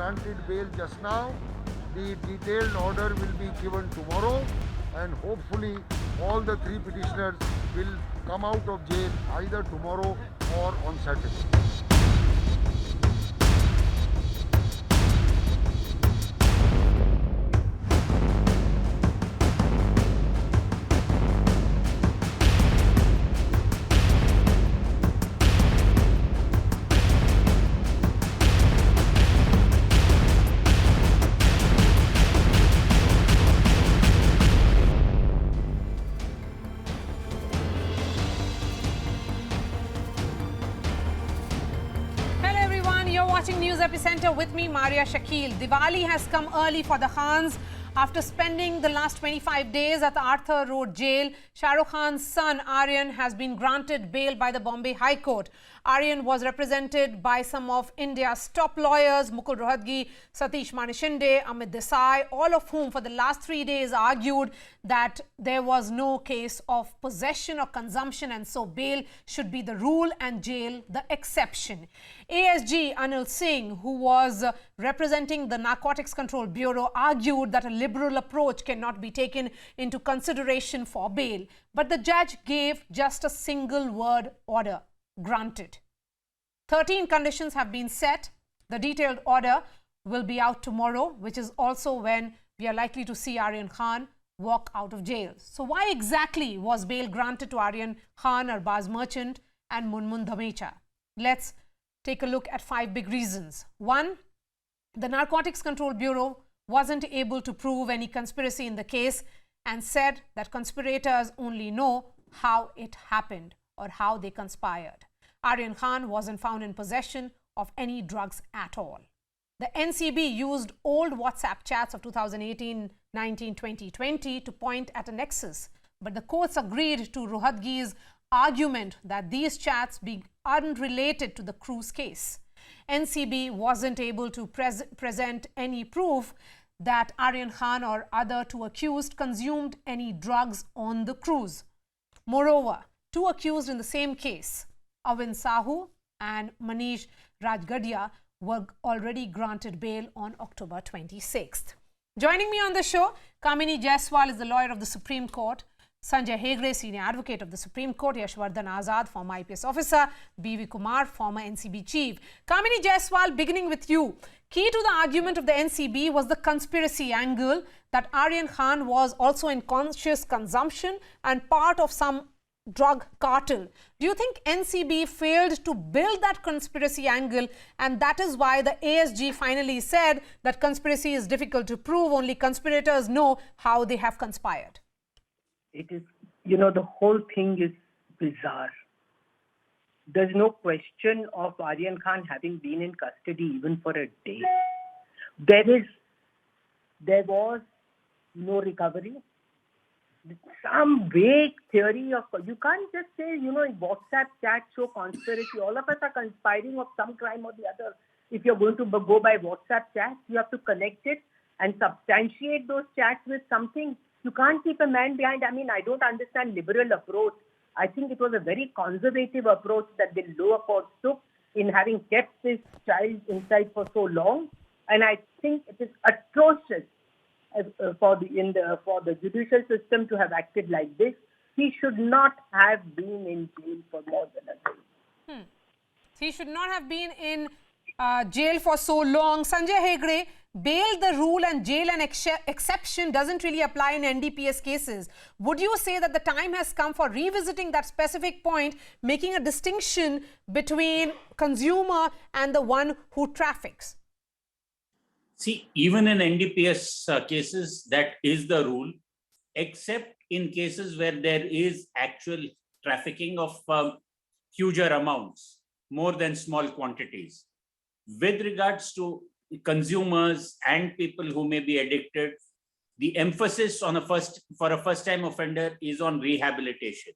granted bail just now. The detailed order will be given tomorrow, and hopefully all the three petitioners will come out of jail either tomorrow or on Saturday. News Epicenter with me, Maria Shakil. Diwali has come early for the Khans. After spending the last 25 days at the Arthur Road jail, Shah Rukh Khan's son Aryan has been granted bail by the Bombay High Court. Aryan was represented by some of India's top lawyers, Mukul Rohatgi, Satish Manishinde, Amit Desai, all of whom for the last 3 days argued that there was no case of possession or consumption, and so bail should be the rule and jail the exception. ASG Anil Singh, who was representing the Narcotics Control Bureau, argued that a liberal approach cannot be taken into consideration for bail. But the judge gave just a single word order: granted. 13 conditions have been set. The detailed order will be out tomorrow, which is also when we are likely to see Aryan Khan walk out of jail. So why exactly was bail granted to Aryan Khan, Arbaz Merchant and Munmun Dhamecha? Let's take a look at 5 big reasons. 1, the Narcotics Control Bureau wasn't able to prove any conspiracy in the case and said that conspirators only know how it happened or how they conspired. Aryan Khan wasn't found in possession of any drugs at all. The NCB used old WhatsApp chats of 2018, 19, 2020 to point at a nexus, but the courts agreed to Rohatgi's argument that these chats be unrelated to the cruise case. NCB wasn't able to present any proof that Aryan Khan or other 2 accused consumed any drugs on the cruise. Moreover, 2 accused in the same case, Avin Sahu and Manish Rajgadia, were already granted bail on October 26th. Joining me on the show, Kamini Jaiswal is the lawyer of the Supreme Court, Sanjay Hegde, senior advocate of the Supreme Court, Yashwardhan Azad, former IPS officer, B.V. Kumar, former NCB chief. Kamini Jaiswal, beginning with you. Key to the argument of the NCB was the conspiracy angle that Aryan Khan was also in conscious consumption and part of some drug cartel. Do you think NCB failed to build that conspiracy angle, and that is why the ASG finally said that conspiracy is difficult to prove, only conspirators know how they have conspired? It is, the whole thing is bizarre. There's no question of Aryan Khan having been in custody even for a day. There was no recovery. Some vague theory of, you can't just say, WhatsApp chat show conspiracy. All of us are conspiring of some crime or the other. If you're going to go by WhatsApp chat, you have to connect it and substantiate those chats with something. You can't keep a man behind. I don't understand liberal approach. I think it was a very conservative approach that the lower court took in having kept this child inside for so long. And I think it is atrocious for the judicial system to have acted like this. He should not have been in jail for more than a day. He should not have been in jail for so long. Sanjay Hegde, bail the rule and jail an exception doesn't really apply in NDPS cases. Would you say that the time has come for revisiting that specific point, making a distinction between consumer and the one who traffics? See, even in NDPS cases, that is the rule, except in cases where there is actual trafficking of huger amounts, more than small quantities. With regards to consumers and people who may be addicted, the emphasis on for a first-time offender is on rehabilitation.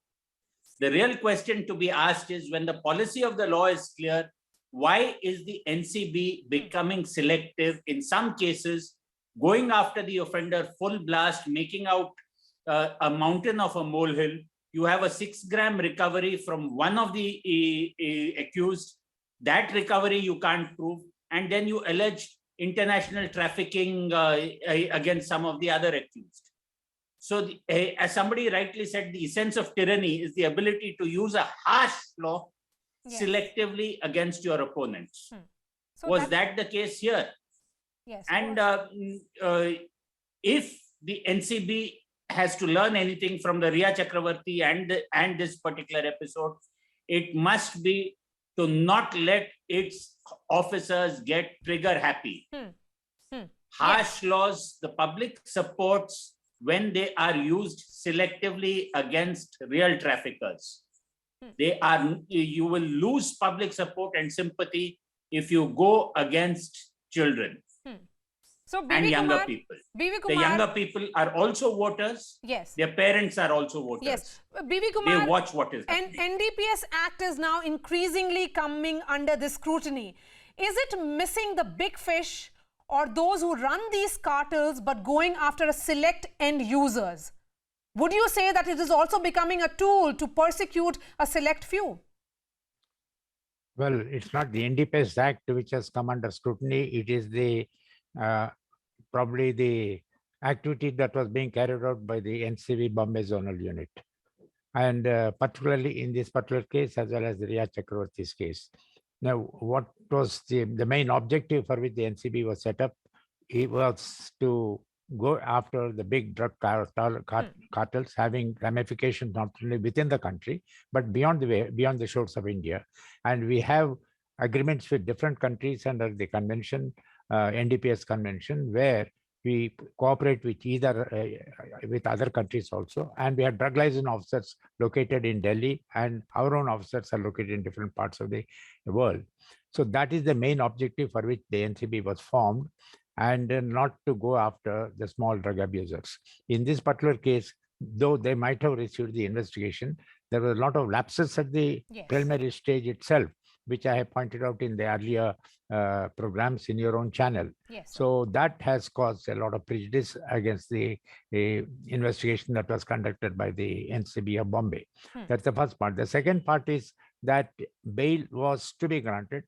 The real question to be asked is, when the policy of the law is clear, why is the NCB becoming selective in some cases, going after the offender full blast, making out a mountain of a molehill? You have a 6-gram recovery from one of the accused. That recovery you can't prove. And then you allege international trafficking against some of the other accused. So, as somebody rightly said, the essence of tyranny is the ability to use a harsh law selectively against your opponents. So Was that the case here? Yes. And if the NCB has to learn anything from the Riya Chakravarti and this particular episode, it must be to not let its officers get trigger happy. Harsh laws, the public supports when they are used selectively against real traffickers. You will lose public support and sympathy if you go against children. So, and younger people. The younger people are also voters. Yes. Their parents are also voters. Yes. BV Kumar, they watch what is happening. NDPS Act is now increasingly coming under this scrutiny. Is it missing the big fish or those who run these cartels but going after a select end users? Would you say that it is also becoming a tool to persecute a select few? Well, it's not the NDPS Act which has come under scrutiny. It is the probably the activity that was being carried out by the NCB Bombay Zonal Unit. And particularly in this particular case, as well as the Riya Chakravarti's case. Now, what was the main objective for which the NCB was set up? It was to go after the big drug cartels having ramifications not only within the country, but beyond the shores of India. And we have agreements with different countries under the convention, NDPS convention, where we cooperate with with other countries also. And we have drug liaison officers located in Delhi, and our own officers are located in different parts of the world. So that is the main objective for which the NCB was formed, and not to go after the small drug abusers. In this particular case, though they might have received the investigation, there were a lot of lapses at the preliminary stage itself, which I have pointed out in the earlier programs in your own channel. So that has caused a lot of prejudice against the investigation that was conducted by the NCB of Bombay. That's the first part. The second part is that bail was to be granted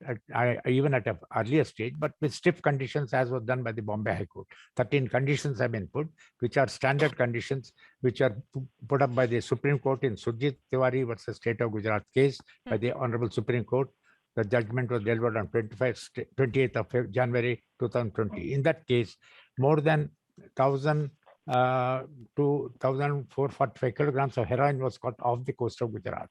even at an earlier stage, but with stiff conditions, as was done by the Bombay High Court. 13 conditions have been put, which are standard conditions, which are put up by the Supreme Court in Surjit Tiwari versus State of Gujarat case by the Honorable Supreme Court. The judgment was delivered on 28th of January 2020. In that case, more than 1,000 to 1,445 kilograms of heroin was caught off the coast of Gujarat.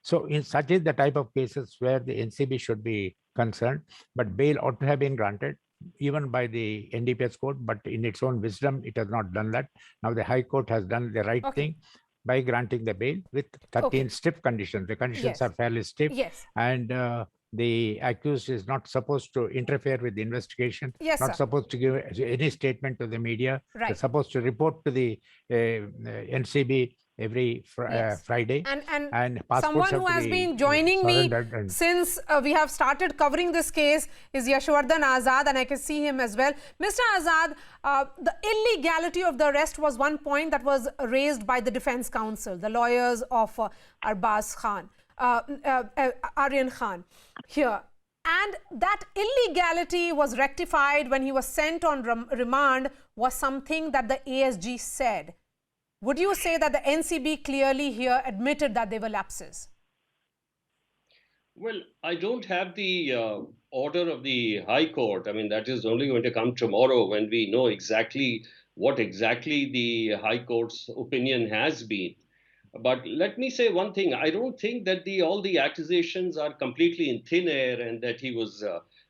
So in such is the type of cases where the NCB should be concerned, but bail ought to have been granted even by the NDPS court, but in its own wisdom, it has not done that. Now the High Court has done the right thing by granting the bail with 13 stiff conditions. The conditions are fairly stiff, and the accused is not supposed to interfere with the investigation, not supposed to give any statement to the media. They're supposed to report to the NCB every Friday. And someone who has been joining me since we have started covering this case is Yashwardhan Azad, and I can see him as well. Mr. Azad, the illegality of the arrest was one point that was raised by the defense counsel, the lawyers of Arbaz Khan. Aryan Khan here, and that illegality was rectified when he was sent on remand was something that the ASG said. Would you say that the NCB clearly here admitted that they were lapses? Well, I don't have the order of the High Court. I mean, that is only going to come tomorrow when we know exactly what exactly the High Court's opinion has been. But let me say one thing. I don't think that all the accusations are completely in thin air and that he was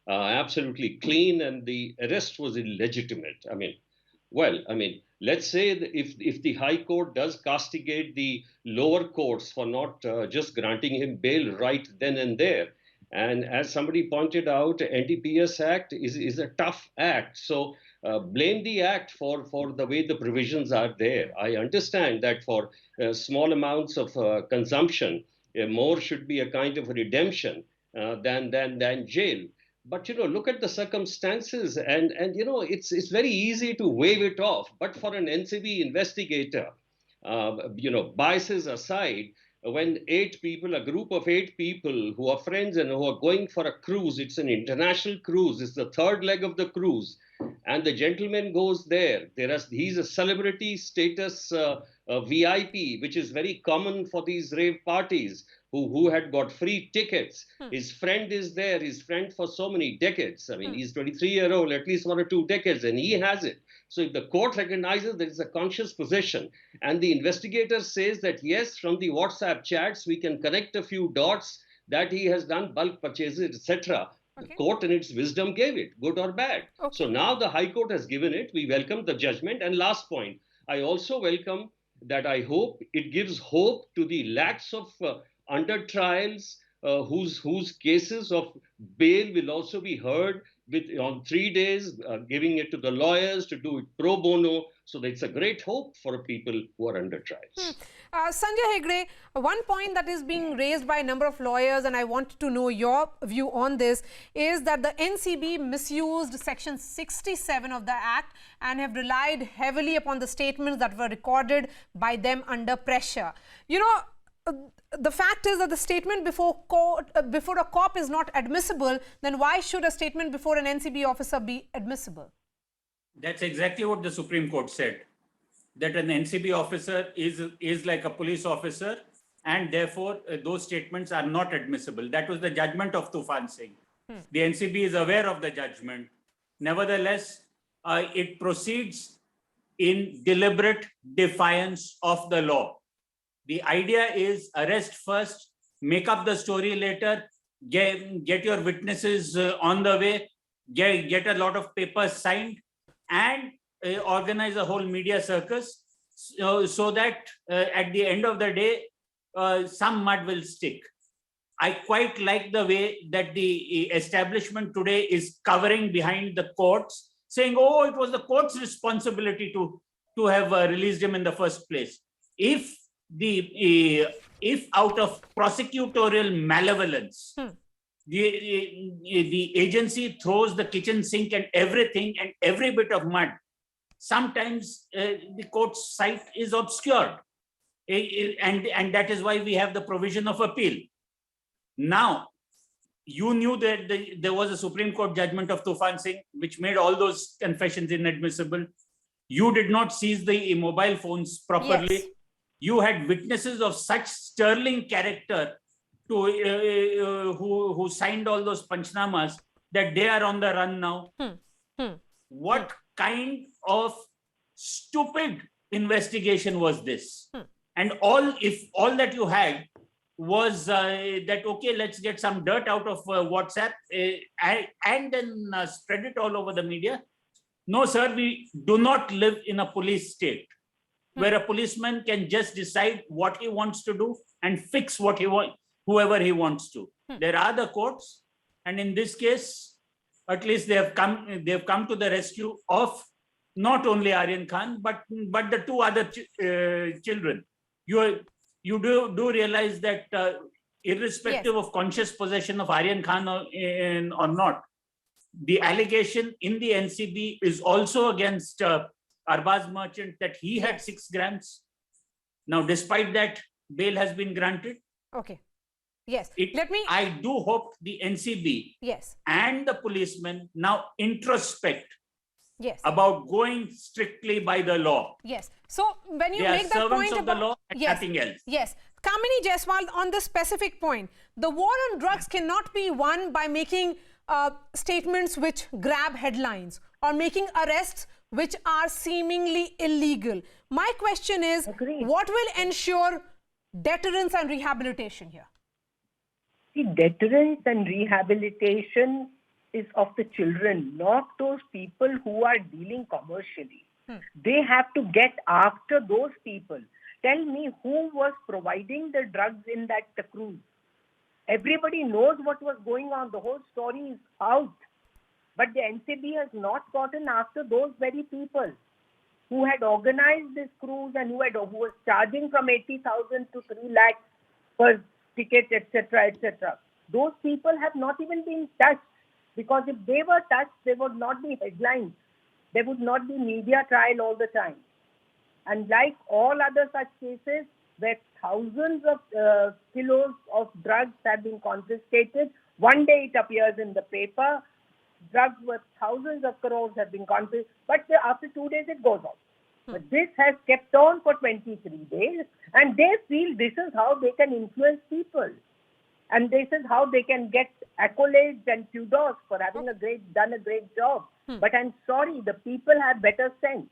absolutely clean and the arrest was illegitimate. I mean, let's say that if the High Court does castigate the lower courts for not just granting him bail right then and there, and as somebody pointed out, NDPS Act is a tough act. So blame the act for the way the provisions are there. I understand that for small amounts of consumption, more should be a kind of a redemption than jail. But, look at the circumstances and it's very easy to wave it off. But for an NCB investigator, biases aside, when 8 people, a group of 8 people who are friends and who are going for a cruise, it's an international cruise, it's the third leg of the cruise, and the gentleman goes there. He's a celebrity status VIP, which is very common for these rave parties, who had got free tickets. His friend is there, his friend for so many decades. I mean, he's 23-year-old, at least 1 or 2 decades, and he has it. So if the court recognizes there is a conscious possession, and the investigator says that yes, from the WhatsApp chats, we can connect a few dots that he has done bulk purchases, etc. The court in its wisdom gave it, good or bad. So now the High Court has given it. We welcome the judgment. And last point, I also welcome that I hope it gives hope to the lakhs of under trials whose cases of bail will also be heard on 3 days, giving it to the lawyers to do it pro bono. So it's a great hope for people who are under trials. Sanjay Hegde, one point that is being raised by a number of lawyers, and I want to know your view on this, is that the NCB misused Section 67 of the Act and have relied heavily upon the statements that were recorded by them under pressure. You know, the fact is that the statement before a cop is not admissible, then why should a statement before an NCB officer be admissible? That's exactly what the Supreme Court said, that an NCB officer is like a police officer, and therefore those statements are not admissible. That was the judgment of Tufan Singh. The NCB is aware of the judgment. Nevertheless, it proceeds in deliberate defiance of the law. The idea is arrest first, make up the story later, get your witnesses on the way, get a lot of papers signed, and organize a whole media circus so that at the end of the day, some mud will stick. I quite like the way that the establishment today is covering behind the courts, saying, oh, it was the court's responsibility to have released him in the first place. If out of prosecutorial malevolence, the agency throws the kitchen sink and everything and every bit of mud, sometimes the court's sight is obscured. And that is why we have the provision of appeal. Now, you knew that there was a Supreme Court judgment of Tufan Singh, which made all those confessions inadmissible. You did not seize the mobile phones properly. Yes. You had witnesses of such sterling character who signed all those panchnamas that they are on the run now. What kind of stupid investigation was this? And if all that you had was that, okay, let's get some dirt out of WhatsApp and then spread it all over the media. No, sir, we do not live in a police state where a policeman can just decide what he wants to do and fix what he wants, whoever he wants to. There are the courts, and in this case, at least they have come to the rescue of not only Aryan Khan but the two other children. You do realize that irrespective of conscious possession of Aryan Khan or not, the allegation in the NCB is also against Arbaz Merchant that he had 6 grams. Now, despite that, bail has been granted. Okay. Yes. I do hope the NCB and the policemen now introspect about going strictly by the law. Yes. So when you make that point of about the law and nothing else. Yes. Kamini Jaiswal, on this specific point, the war on drugs cannot be won by making statements which grab headlines or making arrests which are seemingly illegal. My question is, what will ensure deterrence and rehabilitation here? See, deterrence and rehabilitation is of the children, not those people who are dealing commercially. They have to get after those people. Tell me who was providing the drugs in that cruise. Everybody knows what was going on. The whole story is out. But the NCB has not gotten after those very people who had organized this cruise and who was charging from 80,000 to 3 lakhs per ticket, etc., etc. Those people have not even been touched, because if they were touched, there would not be headlines. There would not be media trial all the time. And like all other such cases, where thousands of kilos of drugs have been confiscated. One day it appears in the paper, drugs worth thousands of crores have been confiscated, but after 2 days it goes off. But this has kept on for 23 days, and they feel this is how they can influence people. And this is how they can get accolades and kudos for having done a great job. But I'm sorry, the people have better sense.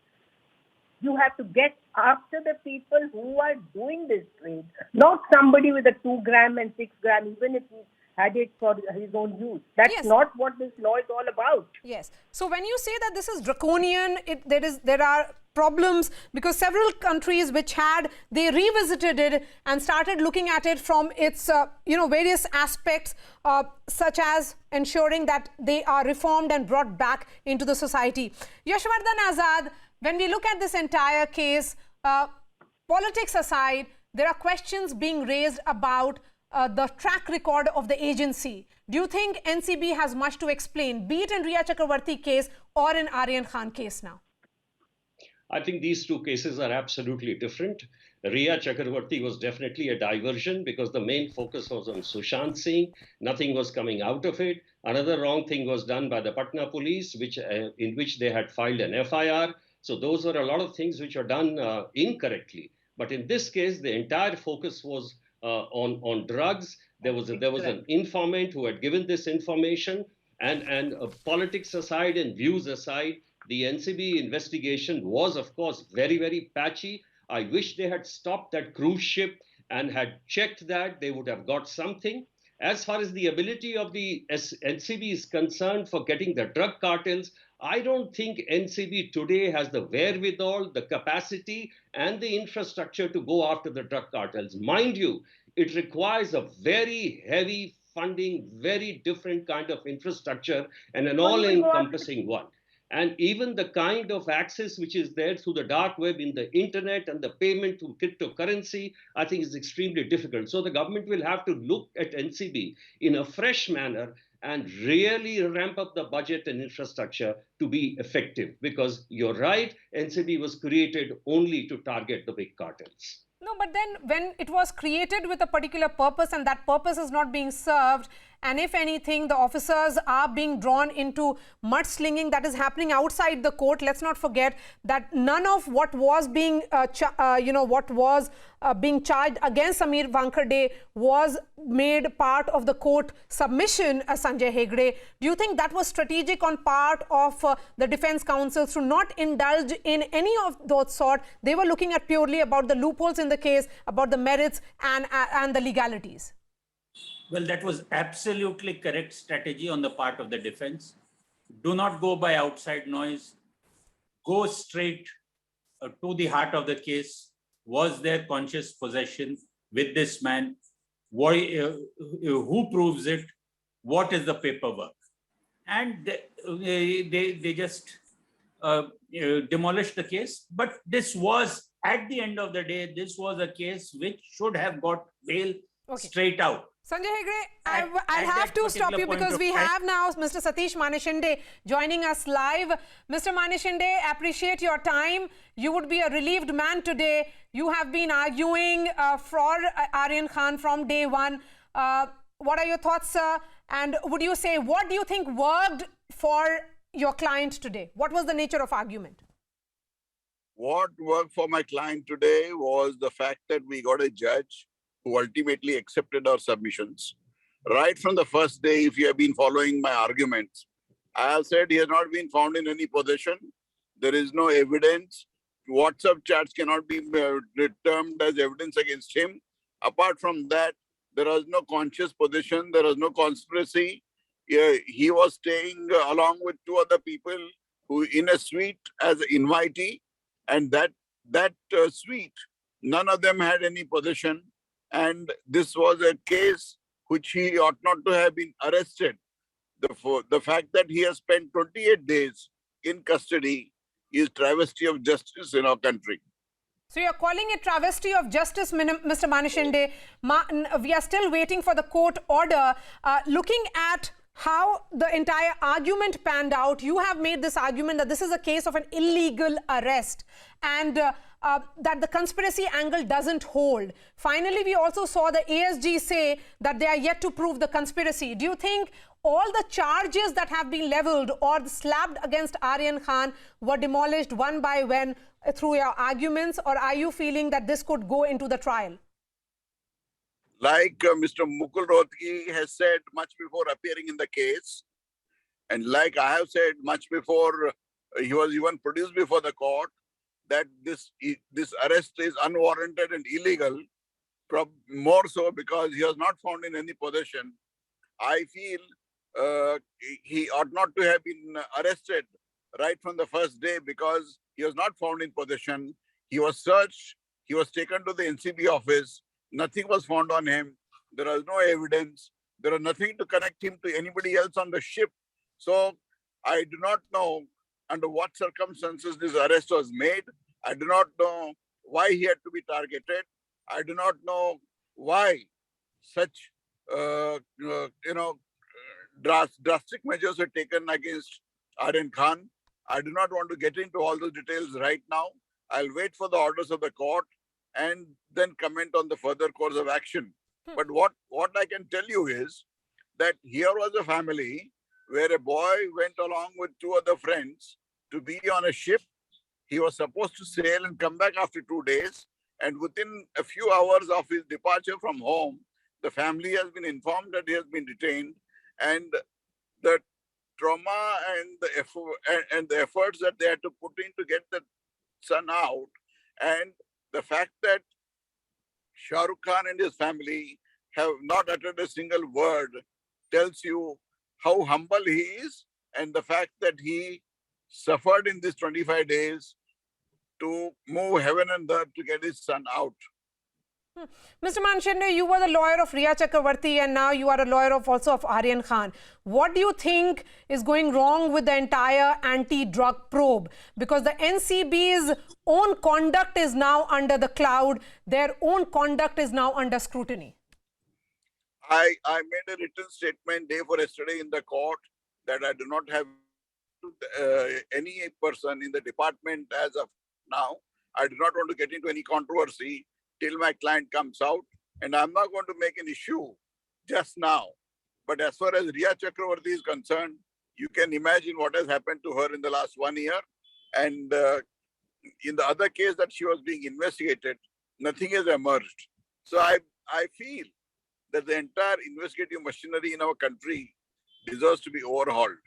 You have to get after the people who are doing this trade, not somebody with a 2 gram and 6 gram, even if he had it for his own use. That's not what this law is all about. Yes. So when you say that this is draconian, there are problems because several countries they revisited it and started looking at it from its various aspects, such as ensuring that they are reformed and brought back into the society. Yashwardhan Azad, when we look at this entire case, politics aside, there are questions being raised about the track record of the agency. Do you think NCB has much to explain, be it in Riya Chakravarti case or in Aryan Khan case now? I think these two cases are absolutely different. Riya Chakravarti was definitely a diversion because the main focus was on Sushant Singh. Nothing was coming out of it. Another wrong thing was done by the Patna police, in which they had filed an FIR. So those were a lot of things which are done incorrectly. But in this case, the entire focus was on drugs. There was an informant who had given this information, and politics aside and views aside, the NCB investigation was, of course, very, very patchy. I wish they had stopped that cruise ship and had checked that. They would have got something. As far as the ability of the NCB is concerned for getting the drug cartels, I don't think NCB today has the wherewithal, the capacity, and the infrastructure to go after the drug cartels. Mind you, it requires a very heavy funding, very different kind of infrastructure, and an all-encompassing one. And even the kind of access which is there through the dark web in the internet and the payment through cryptocurrency, I think is extremely difficult. So the government will have to look at NCB in a fresh manner and really ramp up the budget and infrastructure to be effective. Because you're right, NCB was created only to target the big cartels. No, but then when it was created with a particular purpose and that purpose is not being served, and if anything, the officers are being drawn into mudslinging that is happening outside the court. Let's not forget that none of what was being, being charged against Samir Wankhede was made part of the court submission, Sanjay Hegde. Do you think that was strategic on part of the defense counsel to not indulge in any of those sort? They were looking at purely about the loopholes in the case, about the merits and the legalities. Well, that was absolutely correct strategy on the part of the defense. Do not go by outside noise. Go straight to the heart of the case. Was there conscious possession with this man? Who proves it? What is the paperwork? And they just demolished the case. But this was, at the end of the day, this was a case which should have got bail straight out. Sanjay Hegde, I'll have to stop you because we have now Mr. Satish Manishinde joining us live. Mr. Manishinde, appreciate your time. You would be a relieved man today. You have been arguing for Aryan Khan from day one. What are your thoughts, sir? And would you say, what do you think worked for your client today? What was the nature of argument? What worked for my client today was the fact that we got a judge who ultimately accepted our submissions. Right from the first day, if you have been following my arguments, I have said he has not been found in any possession. There is no evidence. WhatsApp chats cannot be termed as evidence against him. Apart from that, there was no conscious possession. There was no conspiracy. He was staying along with 2 other people who in a suite as an invitee, and that suite, none of them had any possession. And this was a case which he ought not to have been arrested. The fact that he has spent 28 days in custody is travesty of justice in our country. So you're calling it travesty of justice, Mr. Manishinde. We are still waiting for the court order. Looking at how the entire argument panned out. You have made this argument that this is a case of an illegal arrest and that the conspiracy angle doesn't hold. Finally, we also saw the ASG say that they are yet to prove the conspiracy. Do you think all the charges that have been leveled or slapped against Aryan Khan were demolished one by one through your arguments, or are you feeling that this could go into the trial? Like Mr. Mukul Rohtgi has said much before appearing in the case, and like I have said much before he was even produced before the court, that this arrest is unwarranted and illegal, more so because he was not found in any possession. I feel he ought not to have been arrested right from the first day because he was not found in possession. He was searched. He was taken to the NCB office. Nothing was found on him. There was no evidence. There was nothing to connect him to anybody else on the ship. So I do not know under what circumstances this arrest was made. I do not know why he had to be targeted. I do not know why such drastic measures were taken against Aryan Khan. I do not want to get into all those details right now. I'll wait for the orders of the court and then comment on the further course of action. But what I can tell you is that here was a family where a boy went along with two other friends to be on a ship. He was supposed to sail and come back after 2 days. And within a few hours of his departure from home, the family has been informed that he has been detained. And the trauma and the efforts that they had to put in to get the son out, and the fact that Shah Rukh Khan and his family have not uttered a single word tells you how humble he is, and the fact that he suffered in these 25 days to move heaven and earth to get his son out. Mr. Manshinde, you were the lawyer of Riya Chakravarti and now you are a lawyer also of Aryan Khan. What do you think is going wrong with the entire anti-drug probe? Because the NCB's own conduct is now under the cloud. Their own conduct is now under scrutiny. I made a written statement day for yesterday in the court that I do not have any person in the department as of now. I do not want to get into any controversy till my client comes out, and I'm not going to make an issue just now. But as far as Riya Chakravarti is concerned, you can imagine what has happened to her in the last 1 year. And in the other case that she was being investigated, nothing has emerged. So I feel that the entire investigative machinery in our country deserves to be overhauled.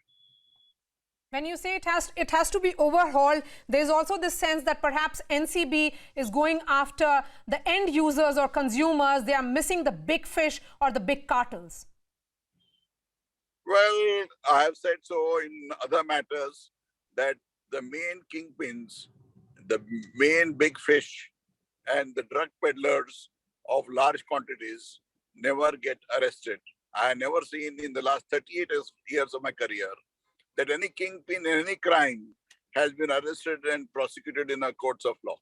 When you say it has to be overhauled, there's also this sense that perhaps NCB is going after the end users or consumers. They are missing the big fish or the big cartels. Well, I have said so in other matters that the main kingpins, the main big fish and the drug peddlers of large quantities never get arrested. I have never seen in the last 38 years of my career that any kingpin in any crime has been arrested and prosecuted in our courts of law.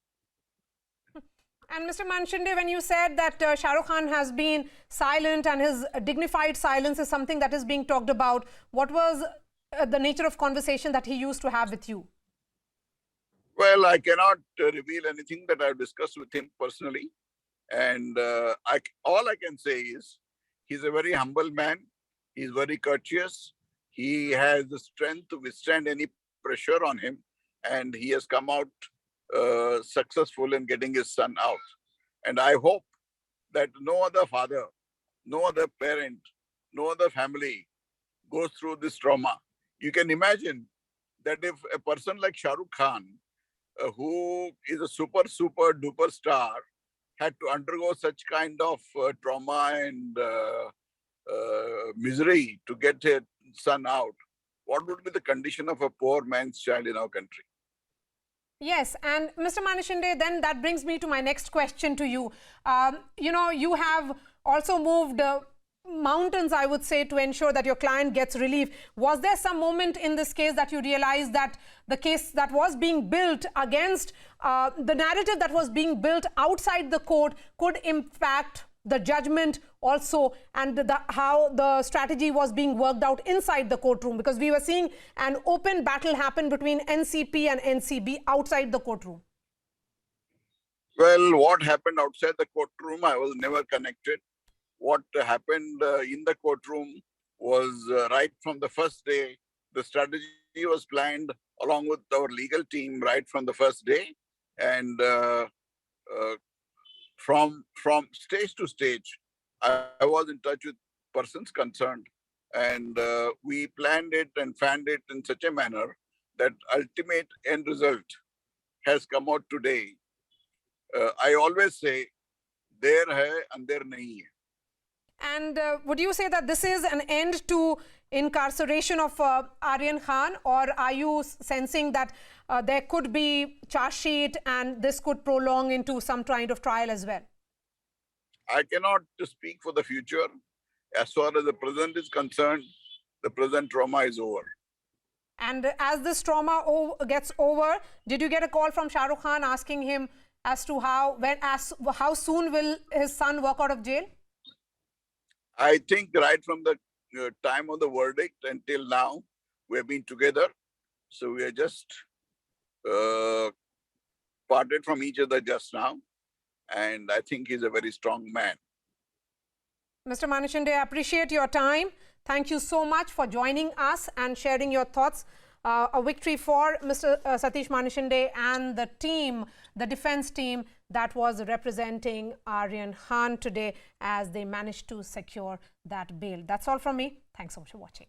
And Mr. Manshinde, when you said that Shah Rukh Khan has been silent and his dignified silence is something that is being talked about, what was the nature of conversation that he used to have with you? Well, I cannot reveal anything that I've discussed with him personally. And all I can say is he's a very humble man. He's very courteous. He has the strength to withstand any pressure on him. And he has come out successful in getting his son out. And I hope that no other father, no other parent, no other family goes through this trauma. You can imagine that if a person like Shah Rukh Khan, who is a super duper star, had to undergo such kind of trauma and misery to get his son out, what would be the condition of a poor man's child in our country? Yes, and Mr. Manshinde, then that brings me to my next question to you. You have also moved mountains, I would say, to ensure that your client gets relief. Was there some moment in this case that you realized that the case that was being built against the narrative that was being built outside the court could impact the judgment also, and how the strategy was being worked out inside the courtroom? Because we were seeing an open battle happen between NCP and NCB outside the courtroom. Well, what happened outside the courtroom, I was never connected. What happened in the courtroom was right from the first day. The strategy was planned along with our legal team right from the first day. And from stage to stage, I was in touch with persons concerned. And we planned it and fanned it in such a manner that ultimate end result has come out today. I always say, there hai and there nahi hai. And would you say that this is an end to incarceration of Aryan Khan, or are you sensing that there could be charge sheet and this could prolong into some kind of trial as well? I cannot speak for the future. As far as the present is concerned, the present trauma is over. And as this trauma gets over, did you get a call from Shah Rukh Khan asking him as to how soon will his son walk out of jail? I think right from the time of the verdict until now, we have been together. So we are just parted from each other just now. And I think he's a very strong man. Mr. Manishinde, I appreciate your time. Thank you so much for joining us and sharing your thoughts. A victory for Mr. Satish Manishinde and the team, the defense team that was representing Aryan Khan today as they managed to secure that bail. That's all from me. Thanks so much for watching.